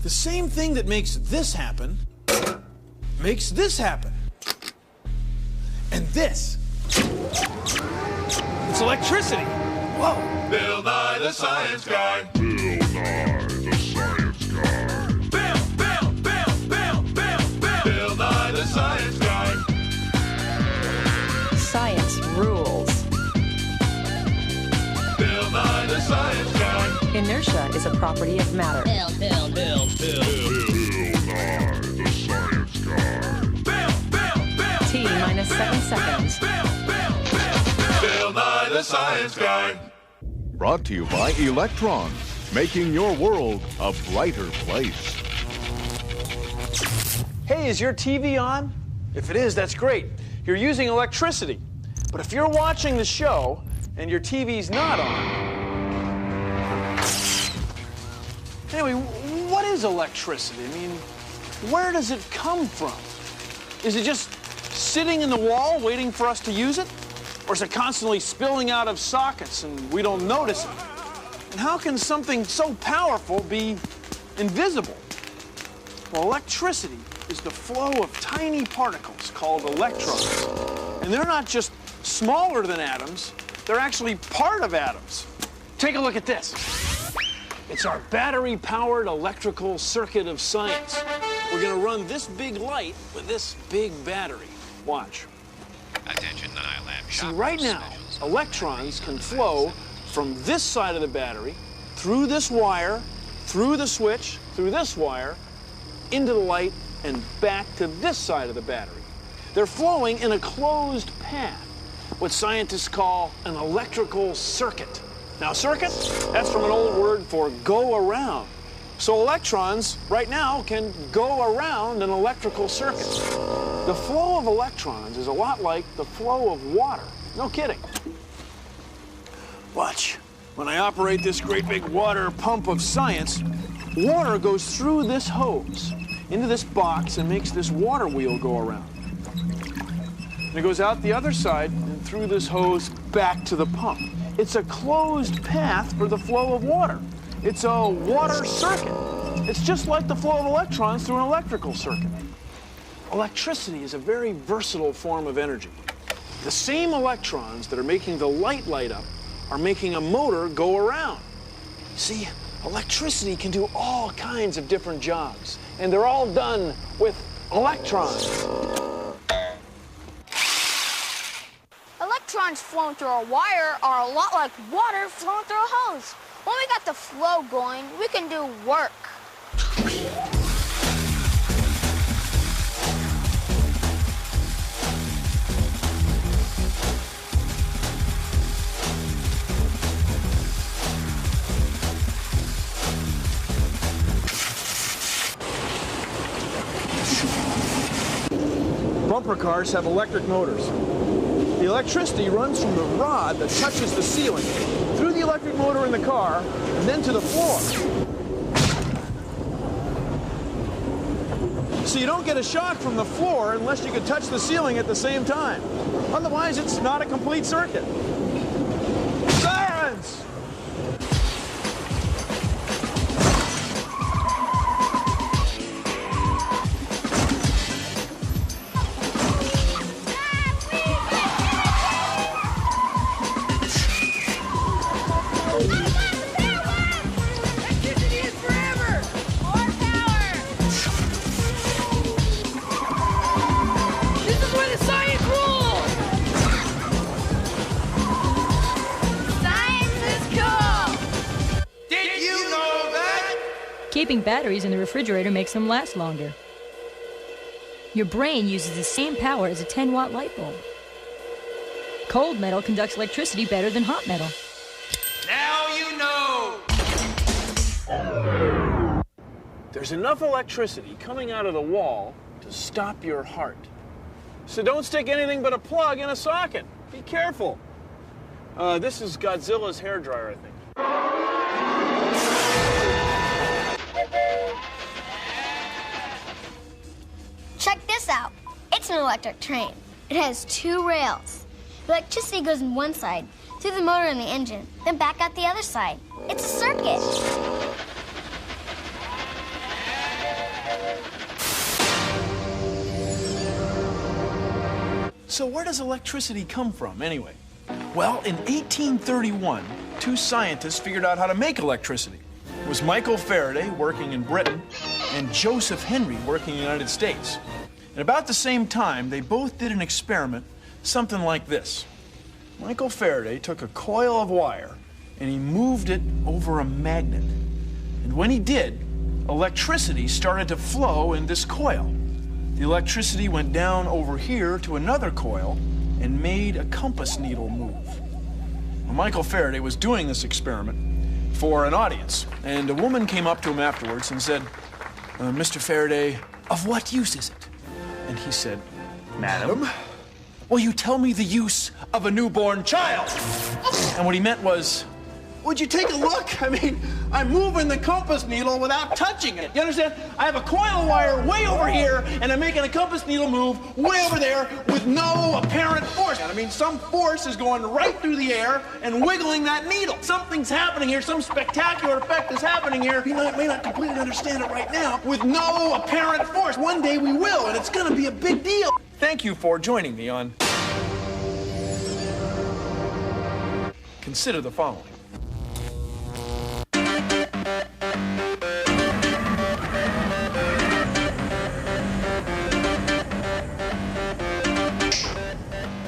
The same thing that makes this happen makes this happen. And this. It's electricity. Whoa. Bill Nye the Science Guy. Bill Nye the Science Guy. Bill Nye the Science Guy. Science rules. Bill Nye the Science Guy. Inertia is a property of matter. Bill Nye the Science Guy. T minus 7 seconds. Bill Nye the Science Guy. Brought to you by electrons, making your world a brighter place. Hey, is your TV on? If it is, that's great. You're using electricity. But if you're watching the show and your TV's not on... Anyway, what is electricity? I mean, where does it come from? Is it just sitting in the wall waiting for us to use it? Or is it constantly spilling out of sockets and we don't notice it? And how can something so powerful be invisible? Well, electricity is the flow of tiny particles called electrons. And they're not just smaller than atoms, they're actually part of atoms. Take a look at this. It's our battery-powered electrical circuit of science. We're going to run this big light with this big battery. Watch. Attention, Nilab. See, right now, electrons can flow from this side of the battery, through this wire, through the switch, through this wire, into the light, and back to this side of the battery. They're flowing in a closed path, what scientists call an electrical circuit. Now, circuit, that's from an old word for go around. So electrons, right now, can go around an electrical circuit. The flow of electrons is a lot like the flow of water. No kidding. Watch. When I operate this great big water pump of science, water goes through this hose into this box and makes this water wheel go around. And it goes out the other side and through this hose back to the pump. It's a closed path for the flow of water. It's a water circuit. It's just like the flow of electrons through an electrical circuit. Electricity is a very versatile form of energy. The same electrons that are making the light light up are making a motor go around. See, electricity can do all kinds of different jobs, and they're all done with electrons. Electrons flowing through a wire are a lot like water flowing through a hose. When we got the flow going, we can do work. Bumper cars have electric motors. The electricity runs from the rod that touches the ceiling, through the electric motor in the car, and then to the floor. So you don't get a shock from the floor unless you can touch the ceiling at the same time. Otherwise, it's not a complete circuit. Sirens! Keeping batteries in the refrigerator makes them last longer. Your brain uses the same power as a 10-watt light bulb. Cold metal conducts electricity better than hot metal. Now you know! There's enough electricity coming out of the wall to stop your heart. So don't stick anything but a plug in a socket. Be careful. This is Godzilla's hairdryer, I think. Check this out. It's an electric train. It has 2 rails. The electricity goes in one side, through the motor and the engine, then back out the other side. It's a circuit. So where does electricity come from, anyway? Well, in 1831, two scientists figured out how to make electricity. It was Michael Faraday, working in Britain, and Joseph Henry, working in the United States. At about the same time, they both did an experiment, something like this. Michael Faraday took a coil of wire and he moved it over a magnet. And when he did, electricity started to flow in this coil. The electricity went down over here to another coil and made a compass needle move. Well, Michael Faraday was doing this experiment for an audience, and a woman came up to him afterwards and said, Mr. Faraday, of what use is it? And he said, Madam, will you tell me the use of a newborn child? And what he meant was, would you take a look? I mean, I'm moving the compass needle without touching it. You understand? I have a coil of wire way over here, and I'm making a compass needle move way over there with no apparent force. I mean, some force is going right through the air and wiggling that needle. Something's happening here. Some spectacular effect is happening here. You may not completely understand it right now with no apparent force. One day we will, and it's going to be a big deal. Thank you for joining me on Consider the Following.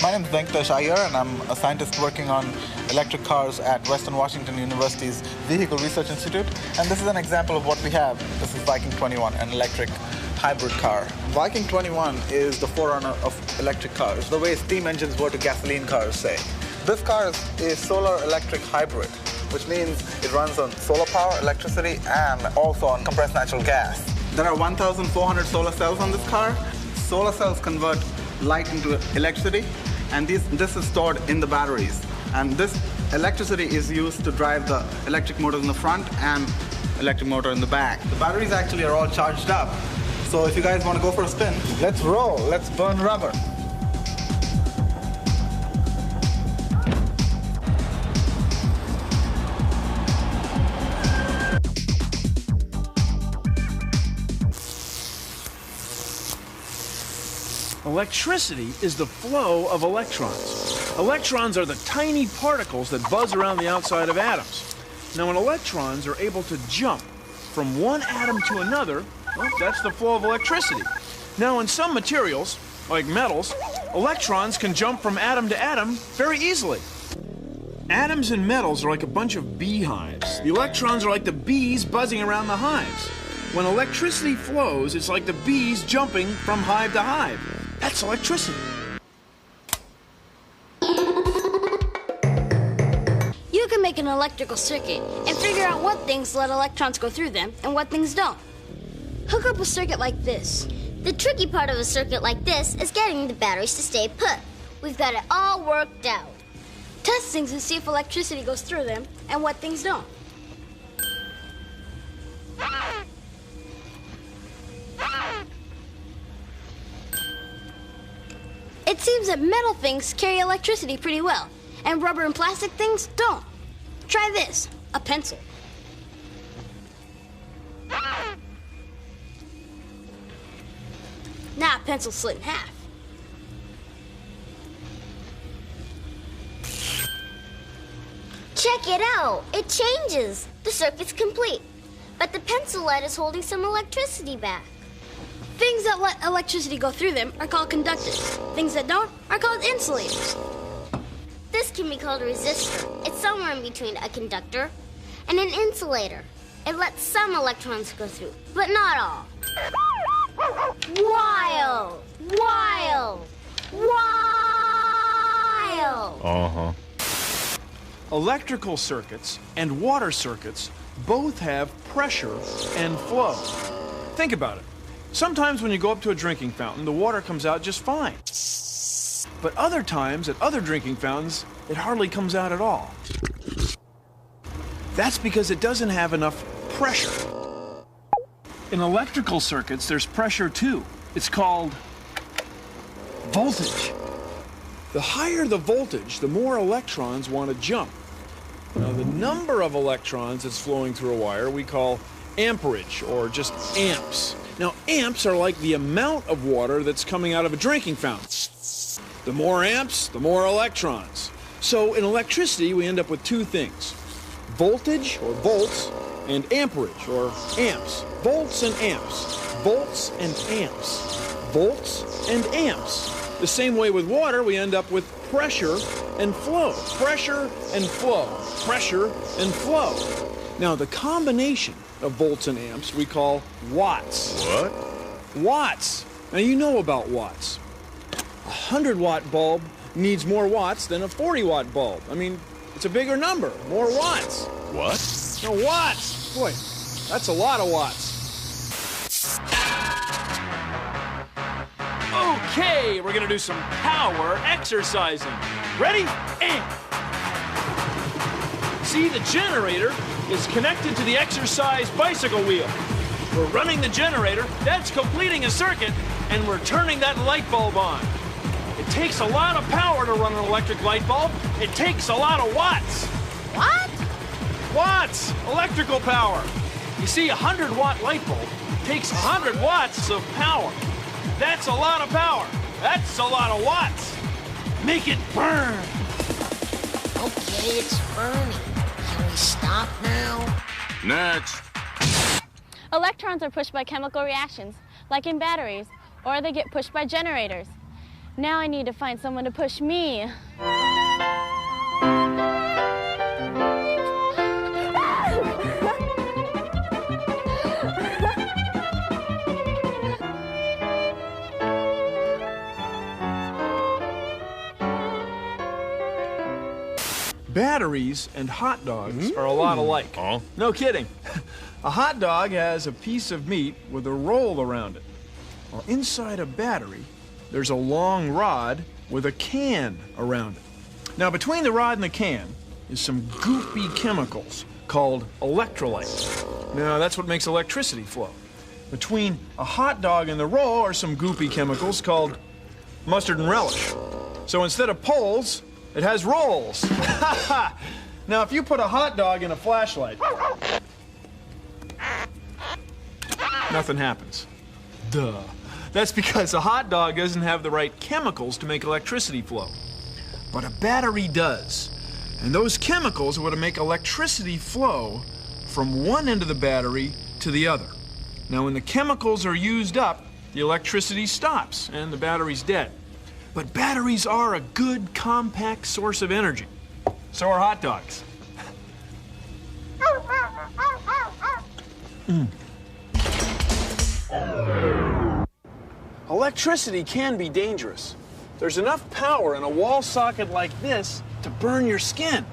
My name is Venkatesh Iyer, and I'm a scientist working on electric cars at Western Washington University's Vehicle Research Institute. And this is an example of what we have. This is Viking 21, an electric hybrid car. Viking 21 is the forerunner of electric cars, the way steam engines were to gasoline cars, say. This car is a solar-electric hybrid, which means it runs on solar power, electricity, and also on compressed natural gas. There are 1,400 solar cells on this car. Solar cells convert light into electricity, and this is stored in the batteries. And this electricity is used to drive the electric motor in the front and electric motor in the back. The batteries actually are all charged up. So if you guys want to go for a spin, let's roll, let's burn rubber. Electricity is the flow of electrons. Electrons are the tiny particles that buzz around the outside of atoms. Now, when electrons are able to jump from one atom to another, well, that's the flow of electricity. Now, in some materials, like metals, electrons can jump from atom to atom very easily. Atoms and metals are like a bunch of beehives. The electrons are like the bees buzzing around the hives. When electricity flows, it's like the bees jumping from hive to hive. That's electricity. You can make an electrical circuit and figure out what things let electrons go through them and what things don't. Hook up a circuit like this. The tricky part of a circuit like this is getting the batteries to stay put. We've got it all worked out. Test things and see if electricity goes through them and what things don't. It seems that metal things carry electricity pretty well, and rubber and plastic things don't. Try this, a pencil. Now a pencil slit in half. Check it out. It changes. The circuit's complete. But the pencil lead is holding some electricity back. Things that let electricity go through them are called conductors. Things that don't are called insulators. This can be called a resistor. It's somewhere in between a conductor and an insulator. It lets some electrons go through, but not all. Wild! Wild! Wild! Uh-huh. Electrical circuits and water circuits both have pressure and flow. Think about it. Sometimes when you go up to a drinking fountain, the water comes out just fine. But other times, at other drinking fountains, it hardly comes out at all. That's because it doesn't have enough pressure. In electrical circuits, there's pressure too. It's called voltage. The higher the voltage, the more electrons want to jump. Now, the number of electrons that's flowing through a wire we call amperage, or just amps. Now, amps are like the amount of water that's coming out of a drinking fountain. The more amps, the more electrons. So in electricity, we end up with two things. Voltage, or volts, and amperage, or amps. Volts and amps. Volts and amps. Volts and amps. The same way with water, we end up with pressure and flow. Pressure and flow. Pressure and flow. Now, the combination of volts and amps we call watts. What? Watts. Now, you know about watts. A 100-watt bulb needs more watts than a 40-watt bulb. I mean, it's a bigger number, more watts. What? No, watts. Boy, that's a lot of watts. Okay, we're gonna do some power exercising. Ready? And. See, the generator is connected to the exercise bicycle wheel. We're running the generator, that's completing a circuit, and we're turning that light bulb on. It takes a lot of power to run an electric light bulb. It takes a lot of watts. What? Watts, electrical power. You see, a 100-watt light bulb takes 100 watts of power. That's a lot of power. That's a lot of watts. Make it burn. Okay, it's burning. Can we stop now? Next. Electrons are pushed by chemical reactions, like in batteries, or they get pushed by generators. Now I need to find someone to push me. Batteries and hot dogs are a lot alike. Oh? No kidding. A hot dog has a piece of meat with a roll around it. Well, inside a battery, there's a long rod with a can around it. Now, between the rod and the can is some goopy chemicals called electrolytes. Now, that's what makes electricity flow. Between a hot dog and the roll are some goopy chemicals called mustard and relish. So instead of poles, it has rolls. Now, if you put a hot dog in a flashlight, nothing happens. Duh. That's because a hot dog doesn't have the right chemicals to make electricity flow. But a battery does. And those chemicals are what make electricity flow from one end of the battery to the other. Now, when the chemicals are used up, the electricity stops and the battery's dead. But batteries are a good, compact source of energy. So are hot dogs. Electricity can be dangerous. There's enough power in a wall socket like this to burn your skin.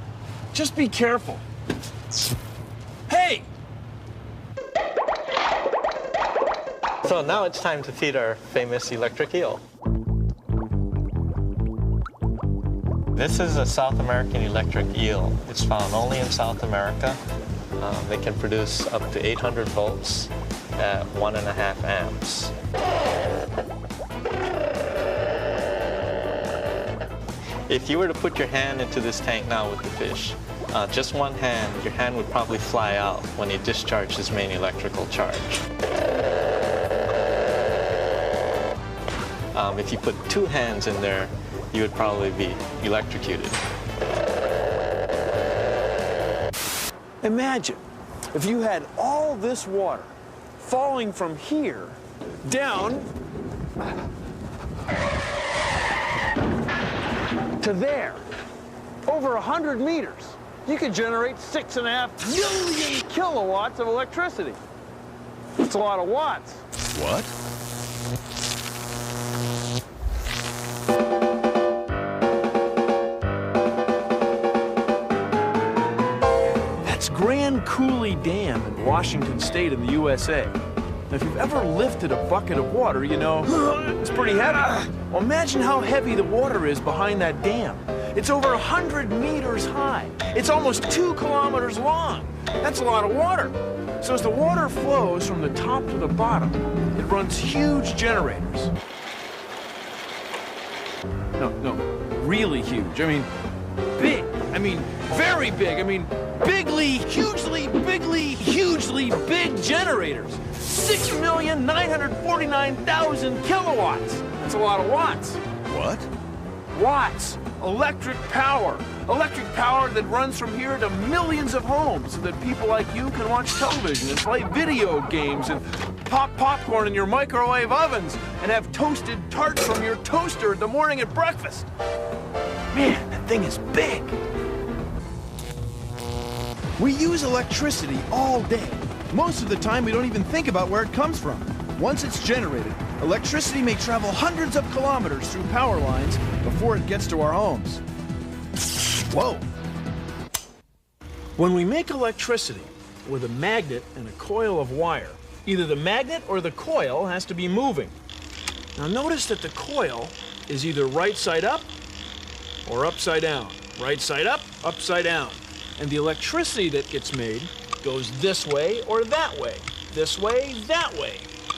Just be careful. Hey! So now it's time to feed our famous electric eel. This is a South American electric eel. It's found only in South America. They can produce up to 800 volts at 1.5 amps. If you were to put your hand into this tank now with the fish, just one hand, your hand would probably fly out when you discharge this main electrical charge. If you put two hands in there, you would probably be electrocuted. Imagine if you had all this water falling from here down to there, over 100 meters. You could generate 6.5 million kilowatts of electricity. That's a lot of watts. What? Grand Coulee Dam in Washington State in the USA. Now, if you've ever lifted a bucket of water, you know, it's pretty heavy. Well, imagine how heavy the water is behind that dam. It's over 100 meters high. It's almost 2 kilometers long. That's a lot of water. So as the water flows from the top to the bottom, it runs huge generators. No, really huge. I mean, big. I mean, very big. I mean, bigly, hugely big generators. 6,949,000 kilowatts. That's a lot of watts. What? watts. Electric power. Electric power that runs from here to millions of homes so that people like you can watch television and play video games and pop popcorn in your microwave ovens and have toasted tarts from your toaster in the morning at breakfast. Man, that thing is big. We use electricity all day. Most of the time, we don't even think about where it comes from. Once it's generated, electricity may travel hundreds of kilometers through power lines before it gets to our homes. Whoa! When we make electricity with a magnet and a coil of wire, either the magnet or the coil has to be moving. Now notice that the coil is either right side up or upside down. Right side up, upside down. And the electricity that gets made goes this way or that way. This way, that way.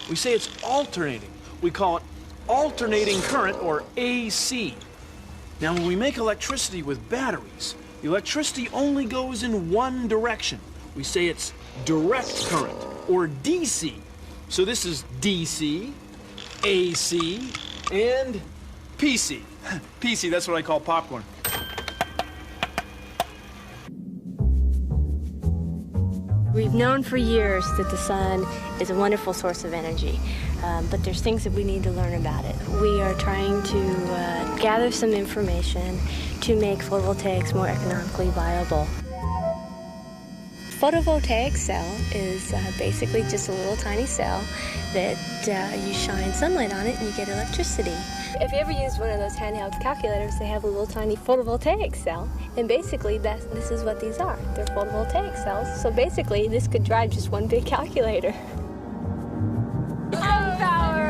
We say it's alternating. We call it alternating current, or AC. Now, when we make electricity with batteries, the electricity only goes in one direction. We say it's direct current, or DC. So this is DC, AC, and PC. PC, that's what I call popcorn. We've known for years that the sun is a wonderful source of energy, but there's things that we need to learn about it. We are trying to gather some information to make photovoltaics more economically viable. Photovoltaic cell is basically just a little tiny cell that you shine sunlight on it and you get electricity. If you ever used one of those handheld calculators, they have a little tiny photovoltaic cell, and basically this is what these are. They're photovoltaic cells, so basically this could drive just one big calculator. Sun power!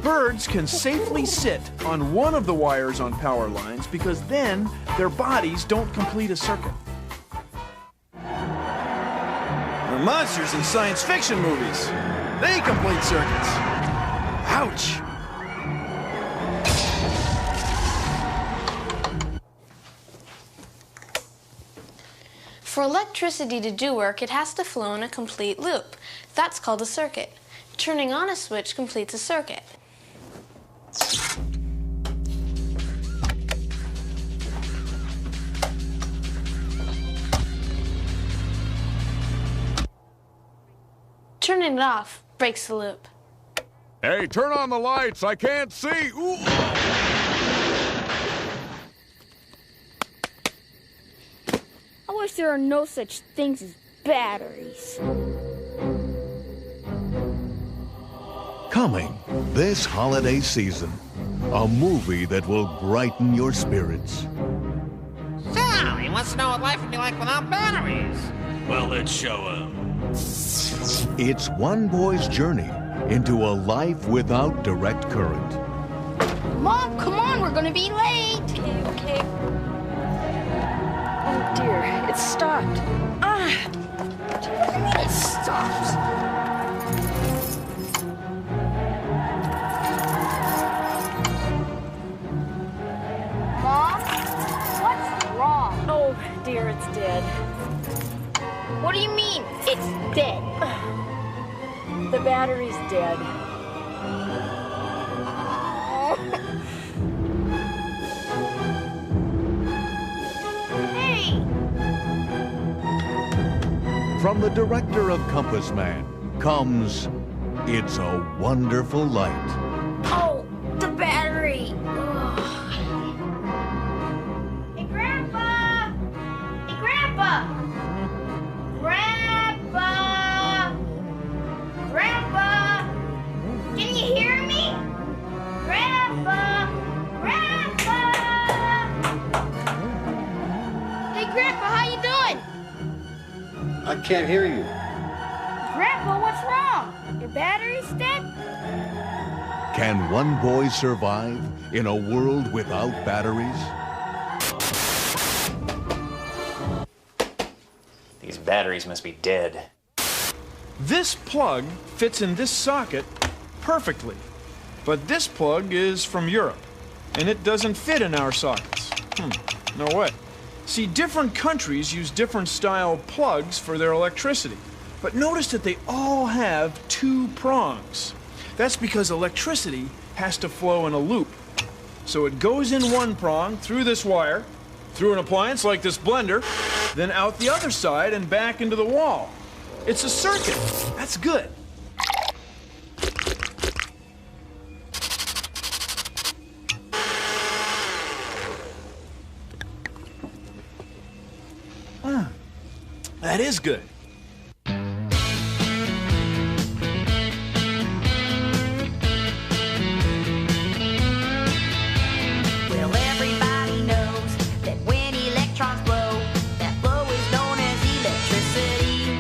Birds can safely sit on one of the wires on power lines because then their bodies don't complete a circuit. The monsters in science fiction movies, they complete circuits. Ouch! For electricity to do work, it has to flow in a complete loop. That's called a circuit. Turning on a switch completes a circuit. Turning it off breaks the loop. Hey, turn on the lights. I can't see. Ooh. I wish there are no such things as batteries. Coming this holiday season, a movie that will brighten your spirits. So, he wants to know what life would be like without batteries. Well, let's show him. It's one boy's journey into a life without direct current. Mom, come on, we're gonna be late. Okay. Oh dear, it stopped. Ah! It stopped. Mom, what's wrong? Oh dear, it's dead. What do you mean, it's dead? The battery's dead. Hey! From the director of Compass Man comes It's a Wonderful Light. Oh, the battery! Hey, Grandpa! Hey, Grandpa! Grandpa! Grandpa! Can you hear me? Grandpa! Grandpa! Hey, Grandpa, how you doing? I can't hear you. Grandpa, what's wrong? Your battery's dead? Can one boy survive in a world without batteries? These batteries must be dead. This plug fits in this socket perfectly, but this plug is from Europe, and it doesn't fit in our sockets. No way. See, different countries use different style plugs for their electricity. But notice that they all have 2 prongs. That's because electricity has to flow in a loop. So it goes in one prong through this wire, through an appliance like this blender, then out the other side and back into the wall. It's a circuit. That's good. That is good. Well, everybody knows that when electrons flow, that flow is known as electricity.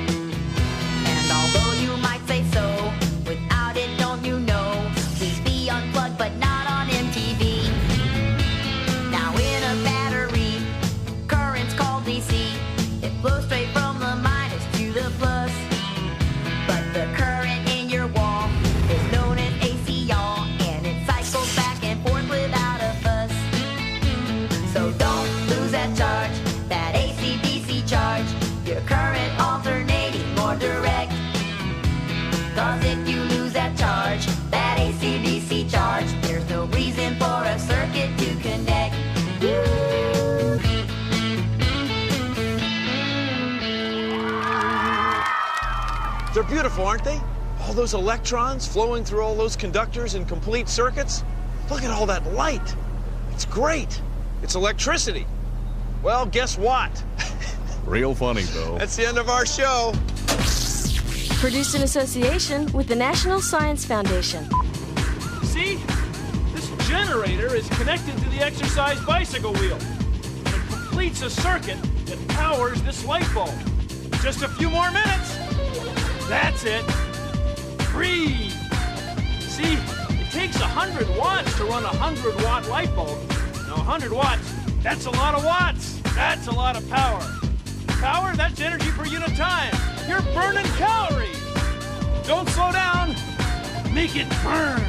And although you might say so, without it, don't you know, we'd be unplugged but not on MTV. Now in a battery, current's called DC. It flows straight from the minus to the plus. But the current in your wall is known as AC, y'all, and it cycles back and forth without a fuss. So don't lose that charge, that AC-DC charge, your current alternating or direct. Cause if you lose that charge, that AC-DC charge, there's no reason for a circuit to connect. They're beautiful, aren't they? All those electrons flowing through all those conductors in complete circuits. Look at all that light. It's great. It's electricity. Well, guess what? Real funny, Bill. That's the end of our show. Produced in association with the National Science Foundation. See? This generator is connected to the exercise bicycle wheel. And it completes a circuit that powers this light bulb. Just a few more minutes. That's it. Breathe. See, it takes 100 watts to run a 100-watt light bulb. Now, 100 watts, that's a lot of watts. That's a lot of power. Power, that's energy per unit time. You're burning calories. Don't slow down. Make it burn.